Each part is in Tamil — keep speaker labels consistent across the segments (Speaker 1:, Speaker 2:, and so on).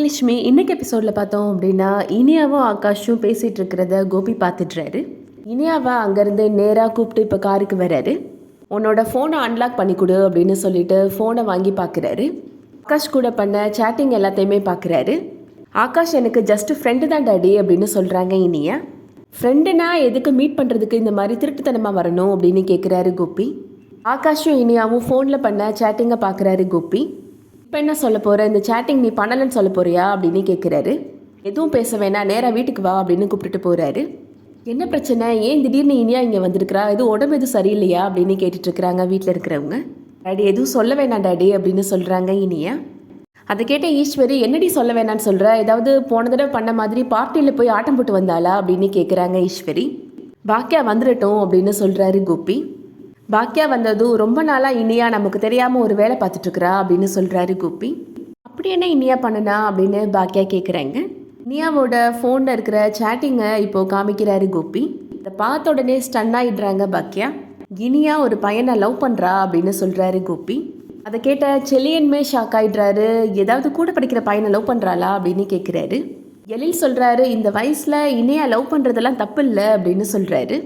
Speaker 1: லட்சுமி இன்னைக்கு எபிசோடில் பார்த்தோம் அப்படின்னா இனியாவும் ஆகாஷும் பேசிகிட்டு இருக்கிறத கோபி பார்த்துட்றாரு. இனியாவை அங்கேருந்து நேராக கூப்பிட்டு இப்போ காருக்கு வர்றாரு. உன்னோட ஃபோனை அன்லாக் பண்ணி கொடு அப்படின்னு சொல்லிட்டு ஃபோனை வாங்கி பார்க்குறாரு. ஆகாஷ் கூட பண்ண சேட்டிங் எல்லாத்தையுமே பார்க்குறாரு. ஆகாஷ் எனக்கு ஜஸ்ட் ஃப்ரெண்டு தான் டாடி அப்படின்னு சொல்கிறாங்க இனியா. ஃப்ரெண்டுனா எதுக்கு மீட் பண்ணுறதுக்கு இந்த மாதிரி திருட்டுத்தனமாக வரணும் அப்படின்னு கேட்குறாரு கோபி. ஆகாஷும் இனியாவும் ஃபோனில் பண்ண சேட்டிங்கை பார்க்குறாரு கோபி. இப்போ என்ன சொல்ல போகிற, இந்த சேட்டிங் நீ பண்ணலன்னு சொல்ல போறியா அப்படின்னு கேட்குறாரு. எதுவும் பேச வேணாம், நேராக வீட்டுக்கு வா அப்படின்னு கூப்பிட்டுட்டு போகிறாரு. என்ன பிரச்சனை, ஏன் திடீர்னு இனியா இங்கே வந்திருக்கிறா, எதுவும் உடம்பு எதுவும் சரியில்லையா அப்படின்னு கேட்டுட்ருக்குறாங்க வீட்டில் இருக்கிறவங்க. டாடி எதுவும் சொல்ல வேணாம் டாடி அப்படின்னு சொல்கிறாங்க இனியா. அதை கேட்ட ஈஸ்வரி, என்னடி சொல்ல வேணான்னு சொல்கிற, ஏதாவது போன தடவை பண்ண மாதிரி பார்ட்டியில் போய் ஆட்டம் போட்டு வந்தாளா அப்படின்னு கேட்குறாங்க ஈஸ்வரி. பாக்கியா வந்துடட்டும் அப்படின்னு சொல்கிறாரு கோபி. பாக்கியா வந்ததும் ரொம்ப நாளாக இனியா நமக்கு தெரியாமல் ஒரு வேலை பார்த்துட்ருக்குறா அப்படின்னு சொல்கிறாரு கோபி. அப்படி என்ன இனியா பண்ணனா அப்படின்னு பாக்கியா கேட்குறாங்க. இனியாவோட ஃபோனில் இருக்கிற சேட்டிங்கை இப்போது காமிக்கிறாரு கோபி. இதை பார்த்த உடனே ஸ்டன் ஆகிடுறாங்க பாக்கியா. இனியா ஒரு பையனை லவ் பண்ணுறா அப்படின்னு சொல்கிறாரு கோபி. அதை கேட்ட செலியன்மே ஷாக் ஆகிடுறாரு. ஏதாவது கூட படிக்கிற பையனை லவ் பண்ணுறாளா அப்படின்னு கேட்குறாரு. எழில் சொல்கிறாரு, இந்த வயசில் இனியா லவ் பண்ணுறதெல்லாம் தப்பு இல்லை அப்படின்னு சொல்கிறாரு.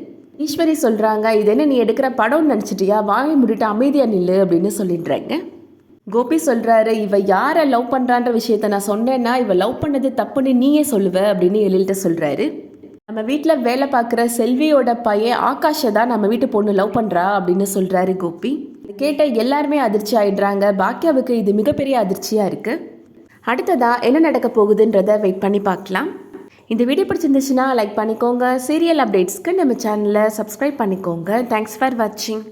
Speaker 1: ஈஸ்வரி சொல்கிறாங்க, இது என்ன நீ எடுக்கிற படம்னு நினச்சிட்டியா, வாயை முடிட்டு அமைதியாக நில்லு அப்படின்னு சொல்லிடுறாங்க. கோபி சொல்கிறாரு, இவ யாரை லவ் பண்ணுறான்ற விஷயத்த நான் சொன்னேன்னா இவ லவ் பண்ணது தப்புன்னு நீயே சொல்லுவ அப்படின்னு எழில்கிட்ட சொல்கிறாரு. நம்ம வீட்டில் வேலை பார்க்குற செல்வியோட பையன் ஆகாஷை தான் நம்ம வீட்டு பொண்ணு லவ் பண்ணுறா அப்படின்னு சொல்கிறாரு கோபி. கேட்ட எல்லாருமே அதிர்ச்சி ஆகிடுறாங்க. பாக்கியாவுக்கு இது மிகப்பெரிய அதிர்ச்சியாக இருக்குது. அடுத்ததாக என்ன நடக்க போகுதுன்றதை வெயிட் பண்ணி பார்க்கலாம். இந்த வீடியோ பிடிச்சிருந்துச்சுன்னா லைக் பண்ணிக்கோங்க. சீரியல் அப்டேட்ஸ்க்கு நம்ம சேனலை சப்ஸ்கிரைப் பண்ணிக்கோங்க. தேங்க்ஸ் ஃபார் வாட்சிங்.